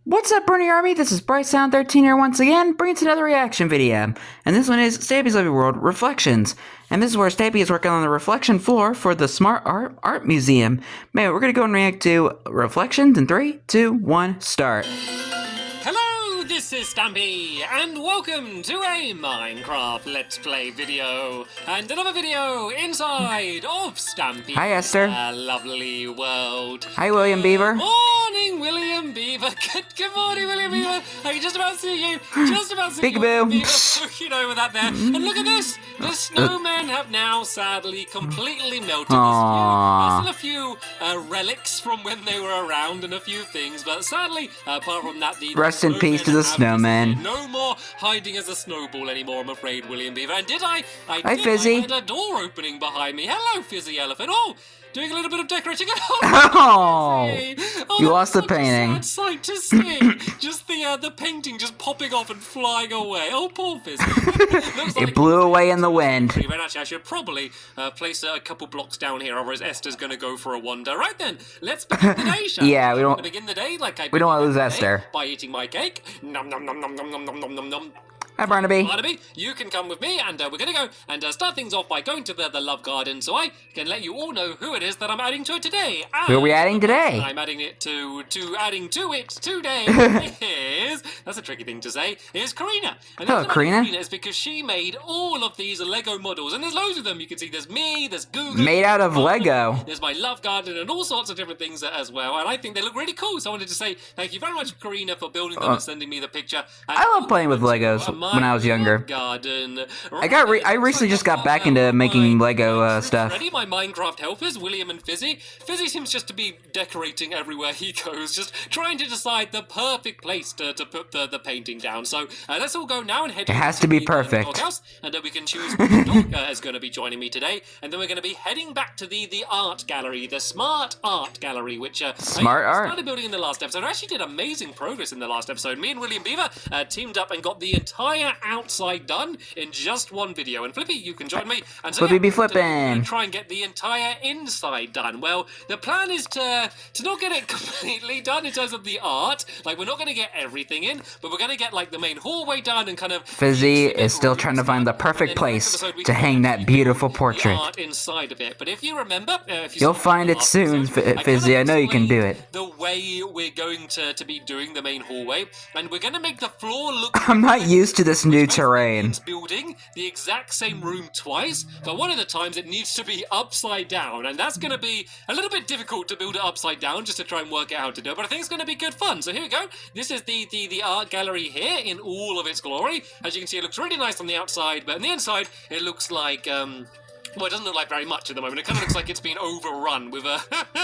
What's up, Bernie Army? This is BryceAllen13 here once again, bringing to another reaction video. And this one is Stampy's Living World Reflections. And this is where Stampy is working on the reflection floor for the Smart Art Museum. Man, we're gonna go and react to Reflections in 3, 2, 1, start. Hello, this is Stampy, and welcome to a Minecraft Let's Play video, and another video inside of Stampy's Hi, Esther. lovely world. Hi, William Beaver. Morning, William Beaver. Good morning, William Beaver. I can just about see you. Just about see you. Peekaboo. Looking over that there. And look at this. The snowmen have now sadly completely melted. Aww. There's still a few relics from when they were around and a few things, but sadly, apart from that, the Rest in peace to the snowmen. No more hiding as a snowball anymore, I'm afraid, William Beaver. And did I Hi, Fizzy. I had a door opening behind me. Hello, Fizzy Elephant. Oh, doing a little bit of decorating. Oh, you lost the that's such a painting. sad sight to see. Just the painting just popping off and flying away. Oh, poor Fizzy. It blew away in the wind. Actually, I should probably place a couple blocks down here, otherwise Esther's going to go for a wander. Right then, let's begin the day, shall we? Yeah, we don't. Begin the day like We don't want to lose Esther. by eating my cake. Nom nom nom nom nom nom nom nom nom nom. Hi, Barnaby. Barnaby, you can come with me, and we're going to go and start things off by going to the Love Garden, so I can let you all know who it is that I'm adding to it today. Who are we adding today? I'm adding it adding to it today is, that's a tricky thing to say, is Karina. And Hello, Karina. Karina is because she made all of these Lego models, and there's loads of them. You can see there's me, there's Google. Made out of Lego. There's my Love Garden and all sorts of different things as well, and I think they look really cool, so I wanted to say thank you very much, Karina, for building them and sending me the picture. And I love playing with Legos when I was younger. Garden. I recently just got back into making Lego stuff. Ready, my Minecraft helpers, William and Fizzy. Fizzy seems just to be decorating everywhere he goes, just trying to decide the perfect place to put the painting down. So let's all go now and head. It has to be the perfect. doghouse, and we can choose which dog is going to be joining me today, and then we're going to be heading back to the art gallery, the Smart Art Gallery, which Smart I Art started building in the last episode. I actually did amazing progress in the last episode. Me and William Beaver teamed up and got the entire outside done in just one video, and Flippy, you can join me. And so, Flippy be to flipping. try and get the entire inside done. Well, the plan is to not get it completely done in terms of the art. Like, we're not going to get everything in, but we're going to get like the main hallway done and kind of. Fizzy is still trying to find the perfect place to hang that beautiful portrait. The art inside of it. But if you remember, You'll find it soon, Fizzy. I know you can do it. The way we're going to be doing the main hallway, and we're going to make the floor look. I'm not used to this new terrain. Building the exact same room twice, but one of the times it needs to be upside down, and that's going to be a little bit difficult to build it upside down just to try and work out how to do it, but I think it's going to be good fun. So here we go. This is the art gallery here in all of its glory. As you can see, it looks really nice on the outside, but on the inside it looks like well, it doesn't look like very much at the moment. It kind of looks like it's been overrun with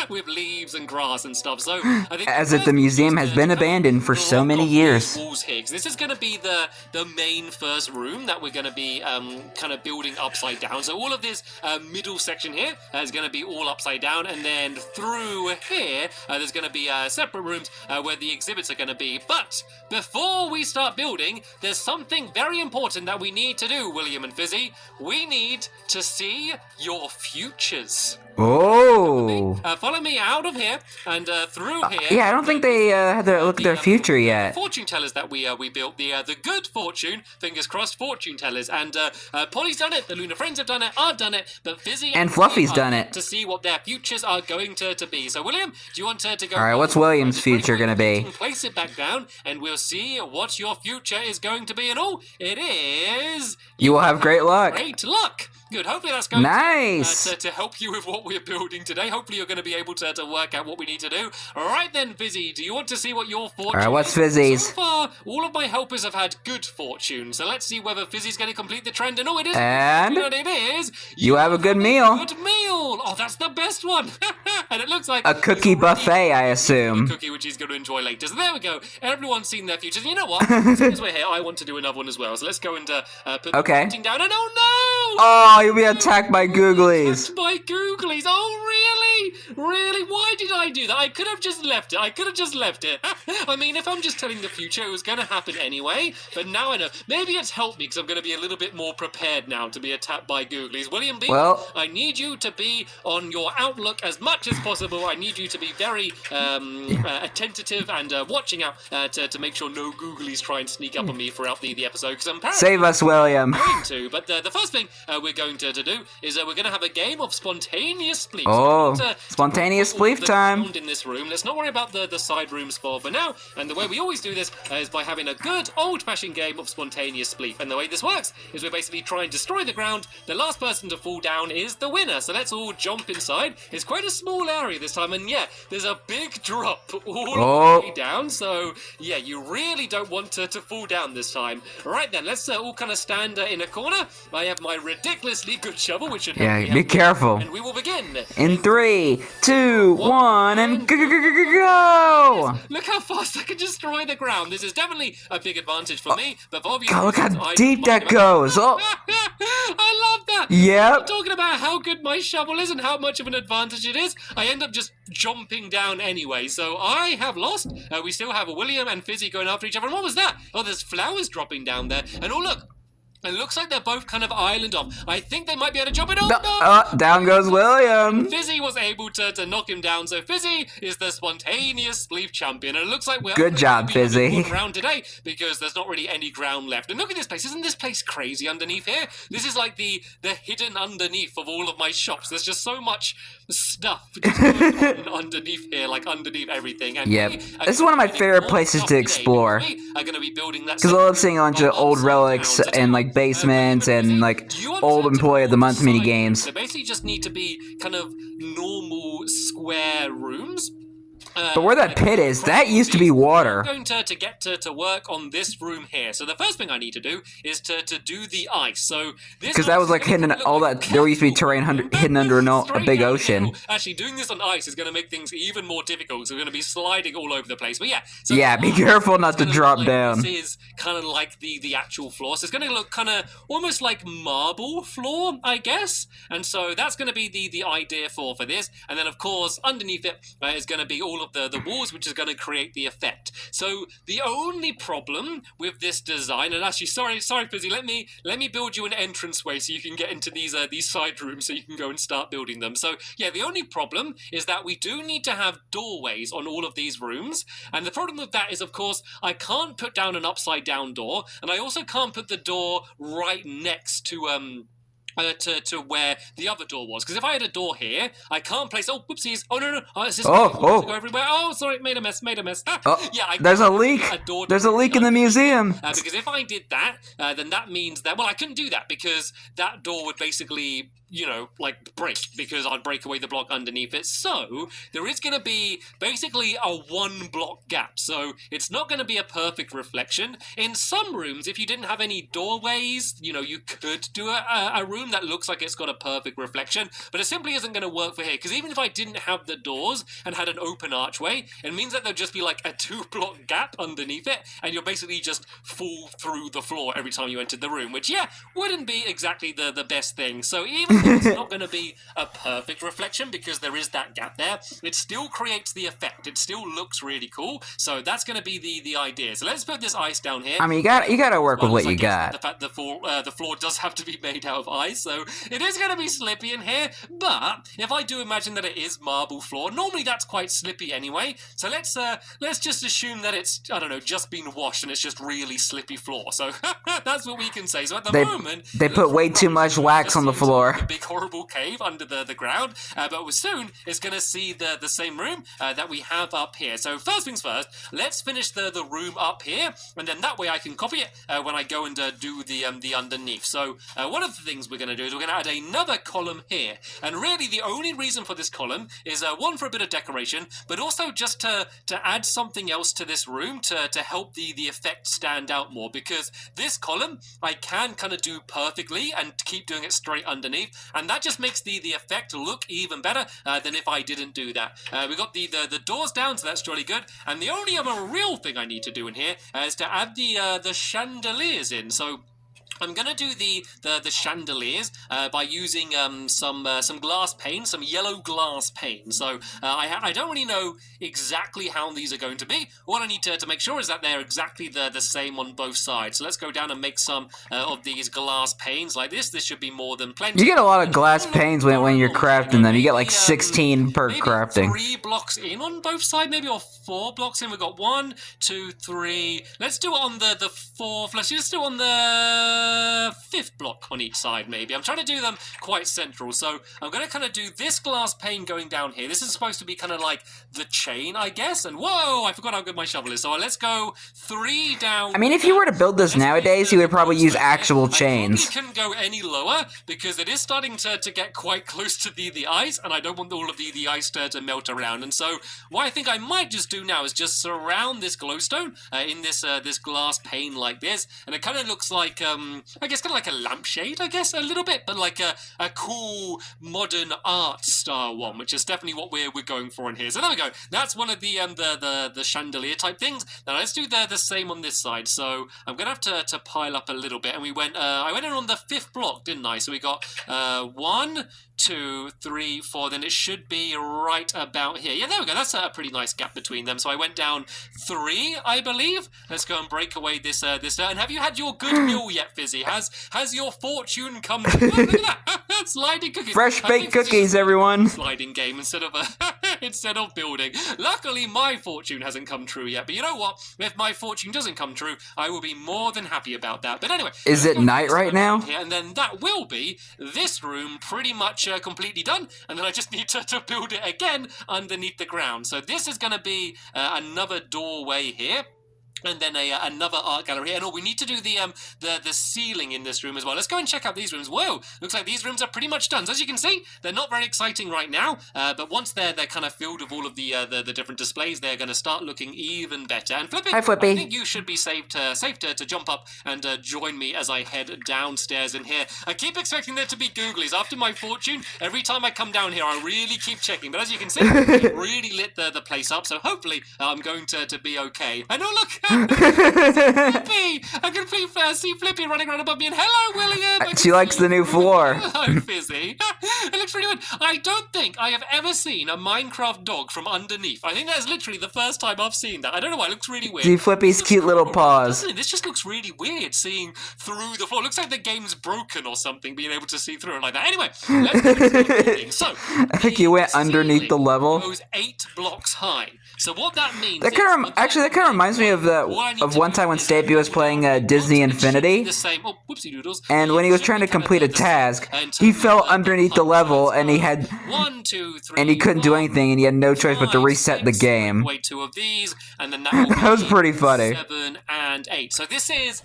with leaves and grass and stuff. So I think as if the museum has been abandoned for so many years. Walls here, 'cause this is going to be the main first room that we're going to be kind of building upside down. So all of this middle section here is going to be all upside down, and then through here there's going to be separate rooms where the exhibits are going to be. But before we start building, there's something very important that we need to do, William and Fizzy. We need to see your futures. Oh. Follow me out of here and through here. Yeah, I don't think they had their look at their future yet. Fortune tellers that we built, the good fortune, fingers crossed, fortune tellers, and Polly's done it, the Lunar Friends have done it, I've done it, but Fizzy And Fluffy's done it to see what their futures are going to be. So William, do you want to go? All right, what's William's future gonna be? Place it back down, and we'll see what your future is going to be. And oh, it is. You will have great luck. Great luck. Good. Hopefully that's going nice. to help you with what we're building today. Hopefully you're going to be able to work out what we need to do. All right then, Fizzy, do you want to see what your fortune is? All right, what's Fizzy's? So far, all of my helpers have had good fortune. So let's see whether Fizzy's going to complete the trend. And oh, it is. And it is. You have a good meal. Good meal. Oh, that's the best one. And it looks like a cookie buffet, I assume. A cookie which he's going to enjoy later. So there we go. Everyone's seen their futures. You know what? Since we're here, I want to do another one as well. So let's go and put the painting down. And oh no! Oh, you'll be attacked by googlies. By googlies. Oh, really? Really? Really? Why did I do that? I could have just left it. I mean, if I'm just telling the future, it was going to happen anyway. But now I know. Maybe it's helped me because I'm going to be a little bit more prepared now to be attacked by Googlies. William B, Well, I need you to be on your outlook as much as possible. I need you to be very attentive and watching out to make sure no Googlies try and sneak up on me throughout the episode. Because I'm apparently save us, William. going to. But the first thing we're going to do is we're going to have a game of spontaneous spleef. Oh, So spontaneous spleef time. in this room. Let's not worry about the side rooms for now. And the way we always do this is by having a good old-fashioned game of spontaneous spleef. And the way this works is we basically try and destroy the ground. The last person to fall down is the winner. So let's all jump inside. It's quite a small area this time. And yeah, there's a big drop all the way down. So yeah, you really don't want to fall down this time. Right then, let's all kind of stand in a corner. I have my ridiculously good shovel, which should help me Be careful. And we will begin. In 3, 2, 1, and go! Look how fast I can destroy the ground. This is definitely a big advantage for me, but for obvious God, look reasons, how I deep that goes. Oh, I love that. yep. I'm talking about how good my shovel is and how much of an advantage it is. I end up just jumping down anyway, so I have lost. We still have a William and Fizzy going after each other. And what was that? Oh, there's flowers dropping down there. And oh, look. It looks like they're both kind of island off. I think they might be able to jump it off. No. Down goes William. Fizzy was able to knock him down, so Fizzy is the spontaneous spleef champion. And it looks like we're Good job, Fizzy. Ground today because there's not really any ground left. And look at this place. Isn't this place crazy underneath here? This is like the hidden underneath of all of my shops. There's just so much stuff just going on underneath here, like underneath everything. And yep. This is one of my favorite places to explore. Are going to be building that. Because I love seeing a bunch of old relics and like basements and like old employee of the month mini games. So basically just need to be kind of normal square rooms. But where that pit is, that used to be water. I'm going to get to work on this room here. So the first thing I need to do is to do the ice. So because that was like hidden, all that there used to be terrain hidden under a big ocean. Actually, doing this on ice is going to make things even more difficult. So we're going to be sliding all over the place. But yeah, so yeah, be careful not to drop down. This is kind of like the actual floor. So it's going to look kind of almost like marble floor, I guess. And so that's going to be the idea for this. And then of course underneath it is going to be all of the walls, which is going to create the effect. So the only problem with this design, and actually, sorry, Fizzy, let me build you an entranceway so you can get into these side rooms, so you can go and start building them. So yeah, the only problem is that we do need to have doorways on all of these rooms, and the problem with that is, of course, I can't put down an upside down door, and I also can't put the door right next to to where the other door was. Because if I had a door here, I can't place... Oh, whoopsies. Oh, no. It's just go everywhere. Oh, sorry. Made a mess. Yeah, there's a leak. There's a leak in the museum. Because if I did that, then that means that... Well, I couldn't do that because that door would basically... like break, because I'd break away the block underneath it. So there is going to be basically a 1 block gap. So it's not going to be a perfect reflection. In some rooms, if you didn't have any doorways, you could do a room that looks like it's got a perfect reflection, but it simply isn't going to work for here. Because even if I didn't have the doors and had an open archway, it means that there'd just be like a 2 block gap underneath it, and you'll basically just fall through the floor every time you entered the room, which wouldn't be exactly the best thing. So even it's not going to be a perfect reflection because there is that gap there, it still creates the effect. It still looks really cool. So that's going to be the idea. So let's put this ice down here. I mean, you got to work with what you got. The fact the floor does have to be made out of ice, so it is going to be slippy in here. But if I do imagine that it is marble floor, normally that's quite slippy anyway. So let's just assume that it's, I don't know, just been washed and it's just really slippy floor. So that's what we can say. So at the moment, they put way too much wax on the floor. Big horrible cave under the ground, but soon it's going to see the same room that we have up here. So first things first, let's finish the room up here, and then that way I can copy it when I go and do the underneath. So one of the things we're going to do is we're going to add another column here, and really the only reason for this column is one, for a bit of decoration, but also just to add something else to this room to help the effect stand out more, because this column I can kind of do perfectly and keep doing it straight underneath, and that just makes the effect look even better than if I didn't do that. We got the doors down, so that's jolly good, and the only other real thing I need to do in here is to add the chandeliers in. So I'm gonna do the chandeliers by using some glass pane, some yellow glass pane. So I don't really know exactly how these are going to be. What I need to make sure is that they're exactly the same on both sides. So let's go down and make some of these glass panes like this. This should be more than plenty. You get a lot of glass panes when you're crafting them. You get like 16 per maybe crafting. 3 blocks in on both sides, maybe, or 4 blocks in. We've got 1, 2, 3. Let's do it on the 4th. Let's just do it on the 5th block on each side, maybe. I'm trying to do them quite central, so I'm going to kind of do this glass pane going down here. This is supposed to be kind of like the chain, I guess. And whoa, I forgot how good my shovel is. So let's go 3 down. I mean, if you were to build this nowadays, you would probably use actual chains. I probably couldn't go any lower because it is starting to get quite close to the ice, and I don't want all of the ice to melt around. And so what I think I might just do now is just surround this glowstone in this glass pane like this, and it kind of looks like I guess kind of like a lampshade, I guess, a little bit, but like a cool modern art style one, which is definitely what we're going for in here. So there we go. That's one of the chandelier type things. Now let's do the same on this side. So I'm gonna have to pile up a little bit, and we went I went in on the 5th block, didn't I? So we got 1, 2, 3, 4. Then it should be right about here. Yeah, there we go. That's a pretty nice gap between them. So I went down 3, I believe. Let's go and break away this this. And have you had your good meal yet, Fizzy? Has your fortune come? Oh, look at that! Sliding cookies. Fresh baked cookies, everyone. Sliding game instead of instead of building. Luckily, my fortune hasn't come true yet. But you know what? If my fortune doesn't come true, I will be more than happy about that. But anyway, is it night right now? Here, and then that will be this room pretty much completely done. And then I just need to build it again underneath the ground. So this is going to be another doorway here. And then another art gallery. And we need to do the ceiling in this room as well. Let's go and check out these rooms. Whoa, looks like these rooms are pretty much done. So as you can see, they're not very exciting right now. But once they're kind of filled with all of the different displays, they're going to start looking even better. And Flippy, hi, Flippy. I think you should be safe to jump up and join me as I head downstairs in here. I keep expecting there to be googlies. After my fortune, every time I come down here, I really keep checking. But as you can see, it really lit the place up. So hopefully I'm going to be okay. And oh, look! Flippy! I can see Flippy running around above me, and hello, William! She likes the new floor. Hello, Fizzy. It looks really good. I don't think I have ever seen a Minecraft dog from underneath. I think that is literally the first time I've seen that. I don't know why, it looks really weird. See Flippy's cute little paws. Doesn't it? This just looks really weird, seeing through the floor. It looks like the game's broken or something, being able to see through it like that. Anyway, let's get building. So, I think you went underneath the level. Goes 8 blocks high. So what that means that kind of reminds me of one time when Stampy was playing Disney Infinity, and when he was trying to complete a task, he fell underneath the level, and he couldn't do anything, and he had no choice but to reset the game. Two of these, and then that was pretty funny. 7 and 8. So this is.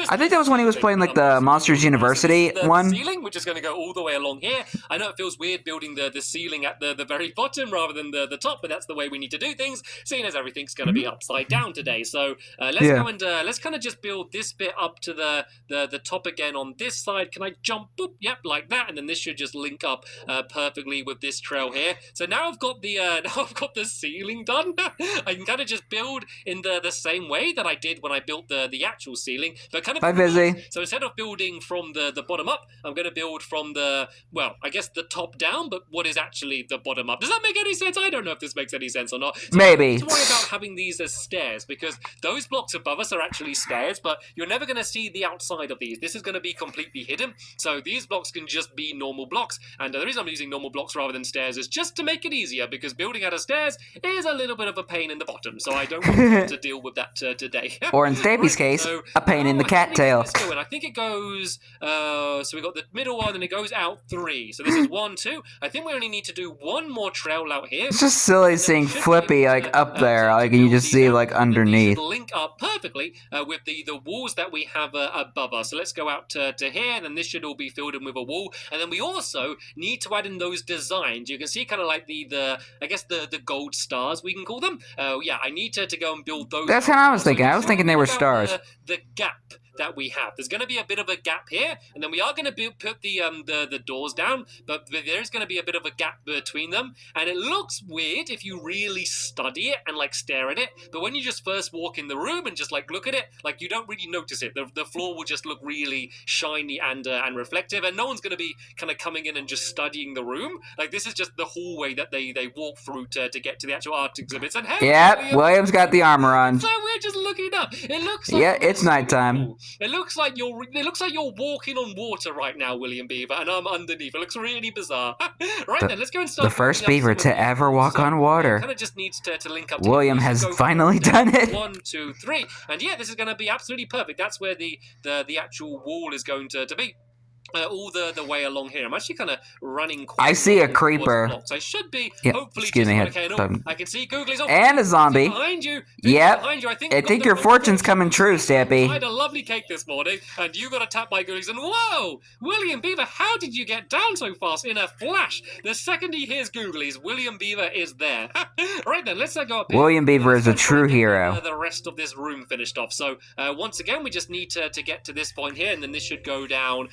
I think that was when he was playing like the Monsters University one. Ceiling, which is going to go all the way along here. I know it feels weird building the ceiling at the very bottom rather than the top, but that's the way we need to do things, seeing as everything's going to be upside down today. So let's go and let's kind of just build this bit up to the top again on this side. Can I jump? Boop, yep, like that, and then this should just link up perfectly with this trail here. So now I've got the ceiling done. I can kind of just build in the same way that I did when I built the actual ceiling, but kind of. Hi, Fizzy. So instead of building from the bottom up, I'm going to build from I guess the top down, but what is actually the bottom up? Does that make any sense? I don't know if this makes any sense or not. So maybe. Don't worry about having these as stairs, because those blocks above us are actually stairs, but you're never going to see the outside of these. This is going to be completely hidden, so these blocks can just be normal blocks, and the reason I'm using normal blocks rather than stairs is just to make it easier, because building out of stairs is a little bit of a pain in the bottom, so I don't want to deal with that today. Or in Stampy's case, a pain in the cattail. I think it goes, so we got the middle one, and it goes out 3. So this is 1, 2. I think we only need to do one more trail out here. It's just silly seeing Flippy like up there, like, and you just see like underneath. Link up perfectly with the walls that we have above us. So let's go out to here, and then this should all be filled in with a wall. And then we also need to add in those designs. You can see kind of like I guess the gold stars, we can call them. Yeah, I need to go and build those. That's how I was thinking. I was thinking they were stars. The gap that we have. There's going to be a bit of a gap here, and then we are going to put the doors down, but there's going to be a bit of a gap between them, and it looks weird if you really study it and like stare at it, but when you just first walk in the room and just like look at it, like you don't really notice it. The floor will just look really shiny and reflective, and no one's going to be kind of coming in and just studying the room. Like this is just the hallway that they walk through to get to the actual art exhibits. And hey, Yep, William's got the armor on. So we're just looking up. It looks like yeah, it's nighttime. Cool. It looks like you're walking on water right now, William Beaver, and I'm underneath. It looks really bizarre. Right then, let's go and start. The first beaver to ever walk on water. Kind of just needs to link up. William has finally done it. 1, 2, 3, and yeah, this is going to be absolutely perfect. That's where the actual wall is going to be. All the way along here. I'm actually kind of running quite I see a creeper. So I should be hopefully excuse me. okay. I can see Googly's and a zombie. Behind you. Yep. Behind you. I think your fortune's coming true, Stampy. I had a lovely cake this morning, and you got attacked by Googly's, and whoa! William Beaver, how did you get down so fast in a flash? The second he hears Googly's, William Beaver is there. Right then, let's go up here. William Beaver is a true hero. The rest of this room finished off. So once again, we just need to get to this point here, and then this should go down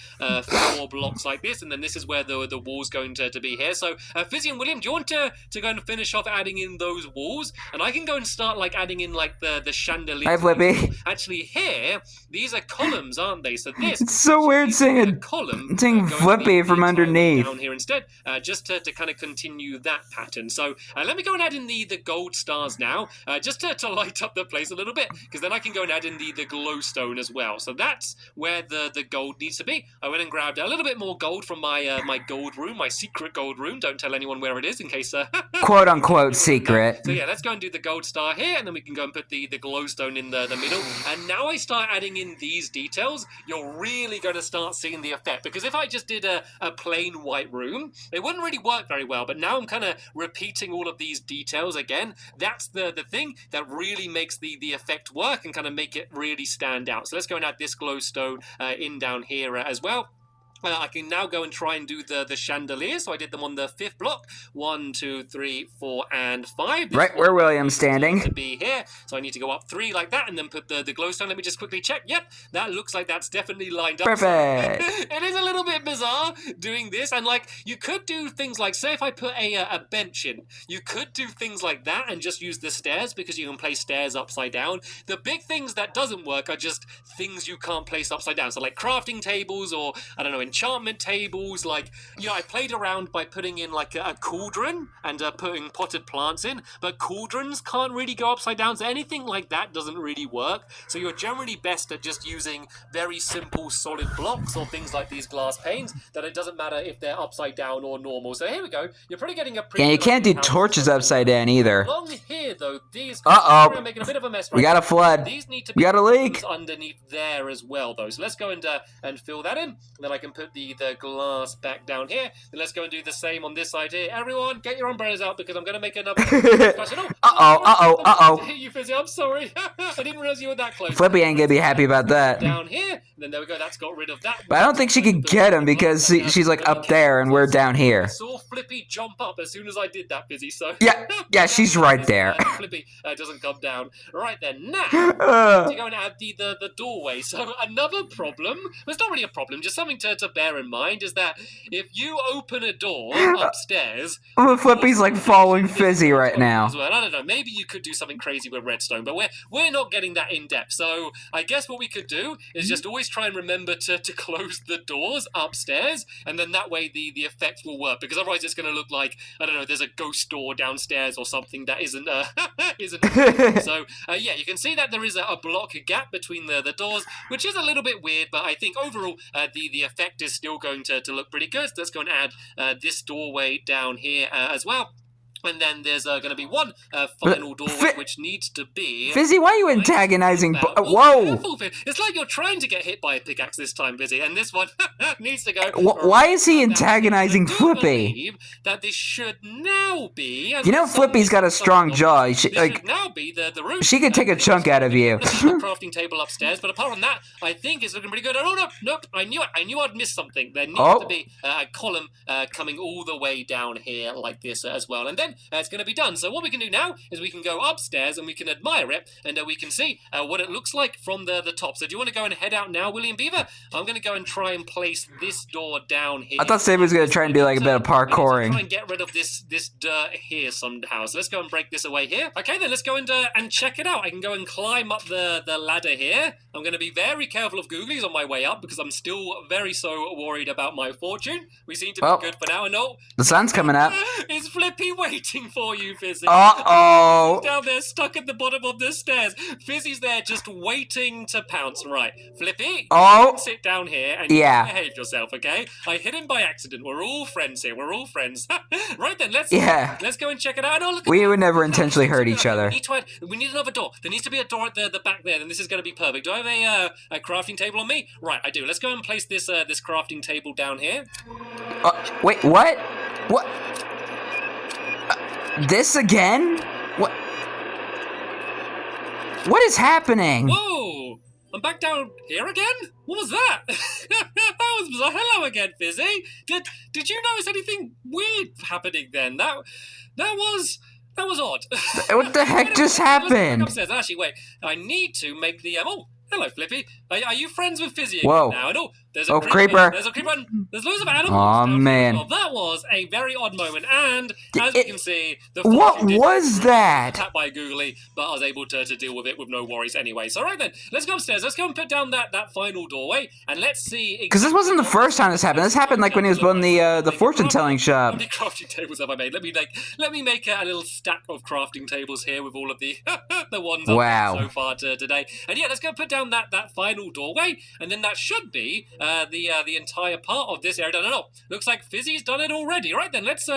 4 blocks like this, and then this is where the wall's going to be here. So Fizzy and William, do you want to go and finish off adding in those walls? And I can go and start like adding in like the chandelier. Hi, Flippy. Actually, here these are columns, aren't they? So this it's so weird seeing a column Flippy from underneath down here instead, just to kind of continue that pattern. So let me go and add in the gold stars now, just to light up the place a little bit, because then I can go and add in the glowstone as well. So that's where the gold needs to be. I went and grabbed a little bit more gold from my my gold room, my secret gold room. Don't tell anyone where it is in case quote unquote secret. So yeah, let's go and do the gold star here, and then we can go and put the glowstone in the middle. And now I start adding in these details, you're really going to start seeing the effect, because if I just did a plain white room, it wouldn't really work very well. But now I'm kind of repeating all of these details again. That's the thing that really makes the effect work and kind of make it really stand out. So let's go and add this glowstone in down here as well. I can now go and try and do the chandeliers. So I did them on the 5th block. 1, 2, 3, 4, and 5. This right where William's standing. To be here. So I need to go up 3 like that and then put the glowstone. Let me just quickly check. Yep, that looks like that's definitely lined up. Perfect. It is a little bit bizarre doing this. And like, you could do things like, say if I put a bench in, you could do things like that and just use the stairs, because you can place stairs upside down. The big things that doesn't work are just things you can't place upside down. So like crafting tables, or I don't know, enchantment tables. Like, you know, I played around by putting in like a cauldron and putting potted plants in, but cauldrons can't really go upside down, so anything like that doesn't really work. So you're generally best at just using very simple solid blocks or things like these glass panes, that it doesn't matter if they're upside down or normal. So here we go. You're probably getting a pretty you can't do torches upside down either. Along here though, these are making a bit of a mess. We got a flood. These need to we got a leak underneath there as well though. So let's go and fill that in. Then I can put the glass back down here. Then let's go and do the same on this side here. Everyone, get your umbrellas out, because I'm going to make another discussion. You Fizzy, I'm sorry. I didn't realize you were that close. Flippy ain't gonna be happy about that. Down here. Then there we go. That's got rid of that. But I don't think she could get him, because she's like up there and we're down here. I saw Flippy jump up as soon as I did that, Fizzy. So yeah, she's right there. Flippy doesn't come down. Right then, now to go and add the doorway. So another problem. Well, it's not really a problem. Just something to bear in mind is that if you open a door upstairs, Flippy's like following Fizzy right now. As well. I don't know. Maybe you could do something crazy with redstone, but we're not getting that in depth. So I guess what we could do is just always try and remember to close the doors upstairs, and then that way the effect will work. Because otherwise it's going to look like, I don't know, there's a ghost door downstairs or something that isn't So yeah, you can see that there is a block gap between the doors, which is a little bit weird, but I think overall the effect is still going to look pretty good. So let's go and add this doorway down here as well. And then there's going to be one final doorway, which needs to be... Fizzy, why are you antagonizing... Whoa! Careful, it's like you're trying to get hit by a pickaxe this time, Fizzy, and this one needs to go... Why is he antagonizing Flippy? That this should now be... You know Flippy's got a strong jaw. This should now be the room. She could take a chunk out of you. The crafting table upstairs, but apart from that, I think it's looking pretty good. Oh, no, nope, I knew I'd missed something. There needs to be a column coming all the way down here like this as well. And then then it's going to be done. So what we can do now is we can go upstairs and we can admire it, and we can see what it looks like from the top. So do you want to go and head out now, William Beaver? I'm going to go and try and place this door down here. I thought Stampy was going to try and do like a bit of parkouring. Try and get rid of this dirt here somehow. So let's go and break this away here. Okay, then let's go and check it out. I can go and climb up the ladder here. I'm going to be very careful of googlies on my way up because I'm still very so worried about my fortune. We seem to be good for now. And the sun's coming up. Is Flippy waiting for you, Fizzy? Uh-oh. He's down there stuck at the bottom of the stairs. Fizzy's there just waiting to pounce. Right, Flippy, you can sit down here and behave yourself, okay? I hit him by accident. We're all friends here. We're all friends. Right then, let's go and check it out. Oh, look, we would never intentionally hurt each other. We need another door. There needs to be a door at the back there, and this is going to be perfect. Do I have a crafting table on me? Right, I do. Let's go and place this this crafting table down here. Wait, what? What? This again? What? What is happening? Whoa! I'm back down here again? What was that? That was bizarre. Hello again, Fizzy. Did you notice anything weird happening then? That was odd. What the heck just happened? Upstairs. Actually, wait. I need to make the oh. Hello, Flippy. Are you friends with Fizzy again now? No, there's a creeper. There's a creeper. There's loads of animals. Oh, man. Well, that was a very odd moment. And as we can see, what was that? Attacked by a googly, but I was able to deal with it with no worries anyway. So, right then, let's go upstairs. Let's go and put down that final doorway, and let's see. Because this wasn't the first time this happened. This happened like when he was building the fortune-telling shop. How many crafting tables have I made? Let me make a little stack of crafting tables here with all of the the ones I've made so far today. And yeah, let's go put down that final doorway, and then that should be the entire part of this area done. No, looks like Fizzy's done it already. Right then, let's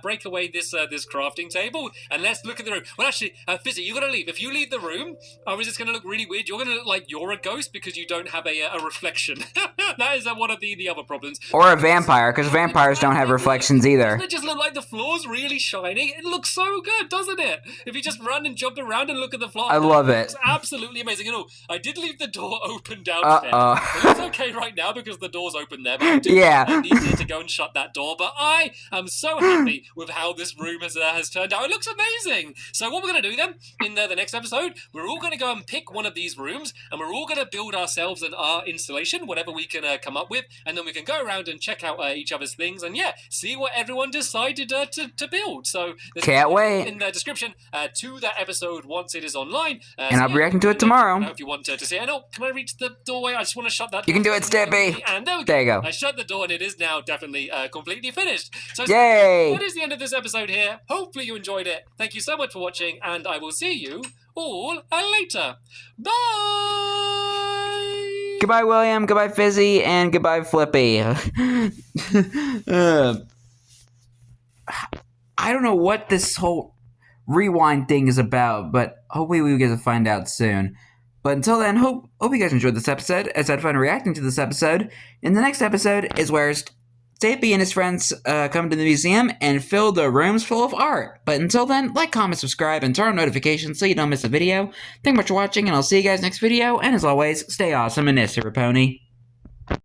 break away this crafting table, and let's look at the room. Well, actually, Fizzy, you gotta leave. If you leave the room, is it's gonna look really weird. You're gonna look like you're a ghost because you don't have a reflection. That is one of the other problems. Or a vampire, because vampires don't have reflections either. Doesn't it just look like the floor's really shiny? It looks so good, doesn't it? If you just run and jump around and look at the floor, I love it. It's absolutely amazing. You know, I did leave the door open downstairs. It's okay right now because the door's open there, but I do need to go and shut that door. But I am so happy with how this room has turned out. It looks amazing. So what we're going to do then, in the next episode, we're all going to go and pick one of these rooms, and we're all going to build ourselves our installation, whatever we can come up with, and then we can go around and check out each other's things, and see what everyone decided to build. So can't wait. In the description to that episode once it is online. And I'll be reacting to it tomorrow. If you want to see it. Can I reach the doorway? I just want to shut that door. You can do it, Stampy. And there you go. I shut the door, and it is now definitely completely finished. So yay! That is the end of this episode here. Hopefully you enjoyed it. Thank you so much for watching, and I will see you all later. Bye! Goodbye, William. Goodbye, Fizzy. And goodbye, Flippy. I don't know what this whole rewind thing is about, but hopefully we get to find out soon. But until then, hope you guys enjoyed this episode, as I had fun reacting to this episode. In the next episode is where Stampy and his friends come to the museum and fill the rooms full of art. But until then, like, comment, subscribe, and turn on notifications so you don't miss a video. Thank you much for watching, and I'll see you guys next video. And as always, stay awesome and Raponi.